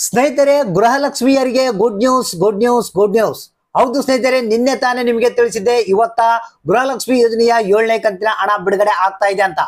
ಸ್ನೇಹಿತರೆ, ಗೃಹಲಕ್ಷ್ಮಿಯರಿಗೆ good news good news good news. ಹೌದು ಸ್ನೇಹಿತರೆ, ನಿನ್ನೆ ತಾನೇ ನಿಮಗೆ ತಿಳಿಸಿದ್ದೆ ಇವತ್ತ ಗೃಹಲಕ್ಷ್ಮಿ ಯೋಜನೆಯ 7ನೇ ಕಂತಿನ ಹಣ ಬಿಡುಗಡೆ ಆಗ್ತಾ ಇದೆ ಅಂತ.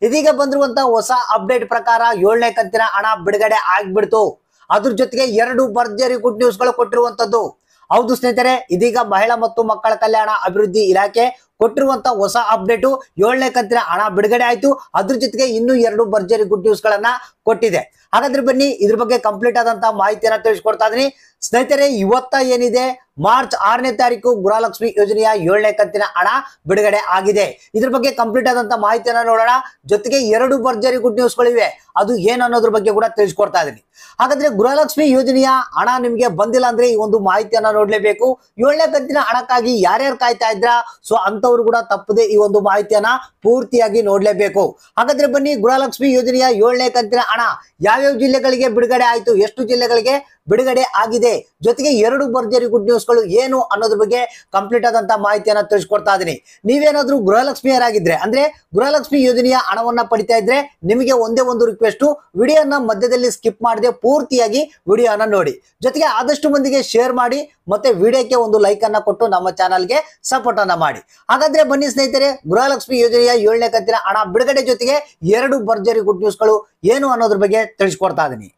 ಇದೀಗ ಬಂದಿರುವಂತ ಹೊಸ ಅಪ್ಡೇಟ್ ಪ್ರಕಾರ 7ನೇ ಕಂತಿನ ಹಣ ಬಿಡುಗಡೆ ಆಗ್ಬಿಡ್ತು. ಅದ್ರ ಜೊತೆಗೆ 2 ಭರ್ಜರಿ ಗುಡ್ ನ್ಯೂಸ್ ಗಳು ಕೊಟ್ಟಿರುವಂತದ್ದು. ಹೌದು ಸ್ನೇಹಿತರೆ, ಇದೀಗ ಮಹಿಳಾ ಮತ್ತು ಮಕ್ಕಳ ಕಲ್ಯಾಣ ಅಭಿವೃದ್ಧಿ ಇಲಾಖೆ ಕೊಟ್ಟಿರುವಂತ ಹೊಸ ಅಪ್ಡೇಟು 7ನೇ ಕಂತಿನ ಹಣ ಬಿಡುಗಡೆ ಆಯ್ತು. ಅದ್ರ ಜೊತೆಗೆ ಇನ್ನೂ 2 ಭರ್ಜರಿ ಗುಡ್ ನ್ಯೂಸ್ ಗಳನ್ನ ಕೊಟ್ಟಿದೆ. ಹಾಗಾದ್ರೆ ಬನ್ನಿ ಇದ್ರ ಬಗ್ಗೆ ಕಂಪ್ಲೀಟ್ ಆದಂತ ಮಾಹಿತಿಯನ್ನ ತಿಳಿಸ್ಕೊಡ್ತಾ ಇದೀನಿ. ಸ್ನೇಹಿತರೆ, ಇವತ್ತ ಏನಿದೆ ಮಾರ್ಚ್ 6ನೇ ತಾರೀಕು ಗೃಹಲಕ್ಷ್ಮಿ ಯೋಜನೆಯ 7ನೇ ಕಂತಿನ ಹಣ ಬಿಡುಗಡೆ ಆಗಿದೆ. ಇದ್ರ ಬಗ್ಗೆ ಕಂಪ್ಲೀಟ್ ಆದಂತ ಮಾಹಿತಿಯನ್ನ ನೋಡೋಣ. ಜೊತೆಗೆ 2 ಭರ್ಜರಿ ಗುಡ್ ನ್ಯೂಸ್ ಗಳಿವೆ, ಅದು ಏನು ಅನ್ನೋದ್ರ ಬಗ್ಗೆ ಕೂಡ ತಿಳಿಸ್ಕೊಡ್ತಾ ಇದೀನಿ. ಹಾಗಾದ್ರೆ ಗೃಹಲಕ್ಷ್ಮಿ ಯೋಜನೆಯ ಹಣ ನಿಮ್ಗೆ ಬಂದಿಲ್ಲ ಅಂದ್ರೆ ಈ ಒಂದು ಮಾಹಿತಿಯನ್ನ ನೋಡ್ಲೇಬೇಕು. 7ನೇ ಕಂತಿನ ಹಣಕ್ಕಾಗಿ ಯಾರ್ಯಾರು ಕಾಯ್ತಾ ಇದ್ರ, ಸೊ ಅಂತವ್ರು ಕೂಡ ತಪ್ಪದೆ ಈ ಒಂದು ಮಾಹಿತಿಯನ್ನ ಪೂರ್ತಿಯಾಗಿ ನೋಡ್ಲೇಬೇಕು. ಹಾಗಾದ್ರೆ ಬನ್ನಿ, ಗೃಹಲಕ್ಷ್ಮಿ ಯೋಜನೆಯ 7ನೇ ಕಂತಿನ ಹಣ ಯಾವ್ಯಾವ ಜಿಲ್ಲೆಗಳಿಗೆ ಬಿಡುಗಡೆ ಆಯ್ತು, ಎಷ್ಟು ಜಿಲ್ಲೆಗಳಿಗೆ ಬಿಡುಗಡೆ ಆಗಿದೆ, ಜೊತೆಗೆ 2 ಭರ್ಜರಿ ಗುಡ್ ನ್ಯೂಸ್ ಗಳು ಏನು ಅನ್ನೋದ್ರ ಬಗ್ಗೆ ಕಂಪ್ಲೀಟ್ ಆದಂತ ಮಾಹಿತಿಯನ್ನ ತಿಳಿಸ್ಕೊಡ್ತಾ ಇದೀನಿ. ನೀವೇನಾದ್ರೂ ಗೃಹಲಕ್ಷ್ಮಿಯರಾಗಿದ್ರೆ ಅಂದ್ರೆ ಗೃಹಲಕ್ಷ್ಮಿ ಯೋಜನೆಯ ಹಣವನ್ನ ಪಡಿತಾ ಇದ್ರೆ ನಿಮಗೆ ಒಂದೇ ಒಂದು ರಿಕ್ವೆಸ್ಟ್, ವಿಡಿಯೋನ ಮಧ್ಯದಲ್ಲಿ ಸ್ಕಿಪ್ ಮಾಡದೆ ಪೂರ್ತಿಯಾಗಿ ವಿಡಿಯೋನ ನೋಡಿ. ಜೊತೆಗೆ ಆದಷ್ಟು ಮಂದಿಗೆ ಶೇರ್ ಮಾಡಿ ಮತ್ತೆ ವಿಡಿಯೋಕ್ಕೆ ಒಂದು ಲೈಕ್ ಅನ್ನ ಕೊಟ್ಟು ನಮ್ಮ ಚಾನಲ್ಗೆ ಸಪೋರ್ಟ್ ಅನ್ನ ಮಾಡಿ. ಹಾಗಾದ್ರೆ ಬನ್ನಿ ಸ್ನೇಹಿತರೆ, ಗೃಹಲಕ್ಷ್ಮಿ ಯೋಜನೆಯ 7ನೇ ಕಂತಿನ ಹಣ ಬಿಡುಗಡೆ ಜೊತೆಗೆ 2 ಭರ್ಜರಿ ಗುಡ್ ನ್ಯೂಸ್ ಗಳು ಏನು ಅನ್ನೋದ್ರ ಬಗ್ಗೆ ತಿಳಿಸ್ಕೊಡ್ತಾ ಇದೀನಿ.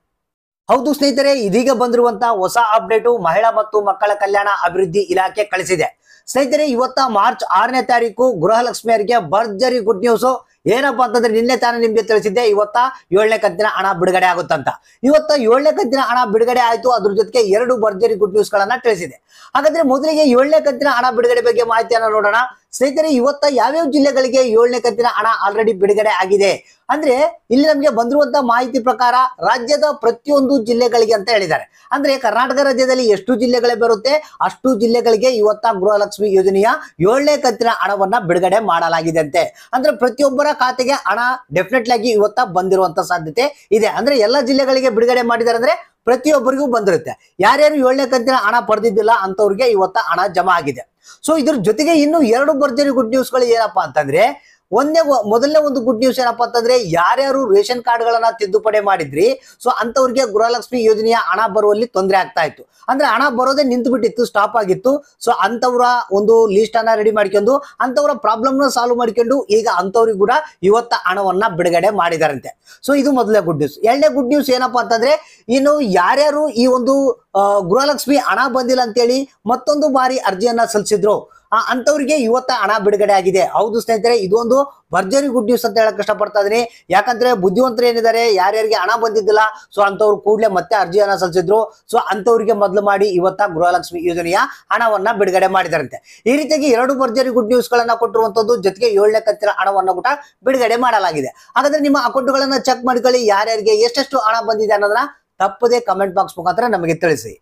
ಹೌದು ಸ್ನೇಹಿತರೆ, ಇದೀಗ ಬಂದಿರುವಂತ ಹೊಸ ಅಪ್ಡೇಟು ಮಹಿಳಾ ಮತ್ತು ಮಕ್ಕಳ ಕಲ್ಯಾಣ ಅಭಿವೃದ್ಧಿ ಇಲಾಖೆ ಕಳಿಸಿದೆ. ಸ್ನೇಹಿತರೆ, ಇವತ್ತ ಮಾರ್ಚ್ 6ನೇ ತಾರೀಕು ಗೃಹಲಕ್ಷ್ಮಿಯರಿಗೆ ಭರ್ಜರಿ ಗುಡ್ ನ್ಯೂಸ್. ಏನಪ್ಪಾ ಅಂತಂದ್ರೆ ನಿನ್ನೆ ತಾನೇ ನಿಮ್ಗೆ ತಿಳಿಸಿದ್ದೆ ಇವತ್ತ 7ನೇ ಕಂತಿನ ಹಣ ಬಿಡುಗಡೆ ಆಗುತ್ತಂತ. ಇವತ್ತ 7ನೇ ಕಂತಿನ ಹಣ ಬಿಡುಗಡೆ ಆಯ್ತು. ಅದ್ರ ಜೊತೆಗೆ 2 ಭರ್ಜರಿ ಗುಡ್ ನ್ಯೂಸ್ ಗಳನ್ನ ತಿಳಿಸಿದೆ. ಹಾಗಾದ್ರೆ ಮೊದಲಿಗೆ 7ನೇ ಕಂತಿನ ಹಣ ಬಿಡುಗಡೆ ಬಗ್ಗೆ ಮಾಹಿತಿಯನ್ನ ನೋಡೋಣ. ಸ್ನೇಹಿತರೆ, ಇವತ್ತ ಯಾವ್ಯಾವ ಜಿಲ್ಲೆಗಳಿಗೆ 7ನೇ ಕಂತಿನ ಹಣ ಆಲ್ರೆಡಿ ಬಿಡುಗಡೆ ಆಗಿದೆ ಅಂದ್ರೆ ಇಲ್ಲಿ ನಮಗೆ ಬಂದಿರುವಂತ ಮಾಹಿತಿ ಪ್ರಕಾರ ರಾಜ್ಯದ ಪ್ರತಿಯೊಂದು ಜಿಲ್ಲೆಗಳಿಗೆ ಅಂತ ಹೇಳಿದ್ದಾರೆ. ಅಂದ್ರೆ ಕರ್ನಾಟಕ ರಾಜ್ಯದಲ್ಲಿ ಎಷ್ಟು ಜಿಲ್ಲೆಗಳೇ ಬರುತ್ತೆ ಅಷ್ಟು ಜಿಲ್ಲೆಗಳಿಗೆ ಇವತ್ತ ಗೃಹಲಕ್ಷ್ಮಿ ಯೋಜನೆಯ 7ನೇ ಕಂತಿನ ಹಣವನ್ನ ಬಿಡುಗಡೆ ಮಾಡಲಾಗಿದೆ ಅಂತೆ. ಅಂದ್ರೆ ಪ್ರತಿಯೊಬ್ಬರ ಖಾತೆಗೆ ಹಣ ಡೆಫಿನೆಟ್ಲಿ ಆಗಿ ಇವತ್ತ ಬಂದಿರುವಂತ ಸಾಧ್ಯತೆ ಇದೆ. ಅಂದ್ರೆ ಎಲ್ಲ ಜಿಲ್ಲೆಗಳಿಗೆ ಬಿಡುಗಡೆ ಮಾಡಿದ್ದಾರೆ ಅಂದ್ರೆ ಪ್ರತಿಯೊಬ್ಬರಿಗೂ ಬಂದಿರುತ್ತೆ. ಯಾರ್ಯಾರು 7ನೇ ಕಂತಿನ ಹಣ ಪಡೆದಿದ್ದಿಲ್ಲ ಅಂತವ್ರಿಗೆ ಇವತ್ತ ಹಣ ಜಮಾ ಆಗಿದೆ. ಸೊ ಇದ್ರ ಜೊತೆಗೆ ಇನ್ನು 2 ಭರ್ಜರಿ ಗುಡ್ ನ್ಯೂಸ್ ಗಳು ಏನಪ್ಪಾ ಅಂತಂದ್ರೆ, ಮೊದಲನೇ ಒಂದು ಗುಡ್ ನ್ಯೂಸ್ ಏನಪ್ಪಾ ಅಂತಂದ್ರೆ, ಯಾರ್ಯಾರು ರೇಷನ್ ಕಾರ್ಡ್ ಗಳನ್ನ ತಿದ್ದುಪಡಿ ಮಾಡಿದ್ರಿ ಸೊ ಅಂತವ್ರಿಗೆ ಗೃಹಲಕ್ಷ್ಮಿ ಯೋಜನೆಯ ಹಣ ಬರುವಲ್ಲಿ ತೊಂದರೆ ಆಗ್ತಾ ಇತ್ತು. ಅಂದ್ರೆ ಹಣ ಬರೋದೇ ನಿಂತು ಬಿಟ್ಟಿತ್ತು, ಸ್ಟಾಪ್ ಆಗಿತ್ತು. ಸೊ ಅಂತವ್ರ ಒಂದು ಲಿಸ್ಟ್ ಅನ್ನ ರೆಡಿ ಮಾಡ್ಕೊಂಡು ಅಂತವ್ರ ಪ್ರಾಬ್ಲಮ್ ನ ಸಾಲ್ವ್ ಮಾಡ್ಕೊಂಡು ಈಗ ಅಂತವ್ರಿಗೆ ಕೂಡ ಇವತ್ತ ಹಣವನ್ನ ಬಿಡುಗಡೆ ಮಾಡಿದಾರಂತೆ. ಸೊ ಇದು ಮೊದಲನೇ ಗುಡ್ ನ್ಯೂಸ್. 2ನೇ ಗುಡ್ ನ್ಯೂಸ್ ಏನಪ್ಪಾ ಅಂತಂದ್ರೆ, ಇನ್ನು ಯಾರ್ಯಾರು ಈ ಒಂದು ಗೃಹಲಕ್ಷ್ಮಿ ಹಣ ಬಂದಿಲ್ಲ ಅಂತೇಳಿ ಮತ್ತೊಂದು ಬಾರಿ ಅರ್ಜಿಯನ್ನ ಸಲ್ಲಿಸಿದ್ರು ಅಂತವ್ರಿಗೆ ಇವತ್ತ ಹಣ ಬಿಡುಗಡೆ ಆಗಿದೆ. ಹೌದು ಸ್ನೇಹಿತರೆ, ಇದೊಂದು ಭರ್ಜರಿ ಗುಡ್ ನ್ಯೂಸ್ ಅಂತ ಹೇಳಕ್ ಇಷ್ಟಪಡ್ತಾ ಇದೀನಿ. ಯಾಕಂದ್ರೆ ಬುದ್ಧಿವಂತರು ಏನಿದ್ದಾರೆ, ಯಾರ್ಯಾರಿಗೆ ಹಣ ಬಂದಿದ್ದಿಲ್ಲ ಸೊ ಅಂತವ್ರು ಕೂಡಲೇ ಮತ್ತೆ ಅರ್ಜಿಯನ್ನ ಸಲ್ಲಿಸಿದ್ರು. ಸೊ ಅಂತವ್ರಿಗೆ ಮೊದಲು ಮಾಡಿ ಇವತ್ತ ಗೃಹಲಕ್ಷ್ಮಿ ಯೋಜನೆಯ ಹಣವನ್ನ ಬಿಡುಗಡೆ ಮಾಡಿದಾರಂತೆ. ಈ ರೀತಿಯಾಗಿ 2 ಭರ್ಜರಿ ಗುಡ್ ನ್ಯೂಸ್ ಗಳನ್ನ ಕೊಟ್ಟಿರುವಂತದ್ದು. ಜೊತೆಗೆ 7ನೇ ಕಂತಿನ ಹಣವನ್ನ ಕೂಡ ಬಿಡುಗಡೆ ಮಾಡಲಾಗಿದೆ. ಹಾಗಾದ್ರೆ ನಿಮ್ಮ ಅಕೌಂಟ್ಗಳನ್ನ ಚೆಕ್ ಮಾಡ್ಕೊಳ್ಳಿ, ಯಾರ್ಯಾರಿಗೆ ಎಷ್ಟೆಷ್ಟು ಹಣ ಬಂದಿದೆ ಅನ್ನೋದನ್ನ ತಪ್ಪದೇ ಕಮೆಂಟ್ ಬಾಕ್ಸ್ ಮುಖಾಂತರ ನಮಗೆ ತಿಳಿಸಿ.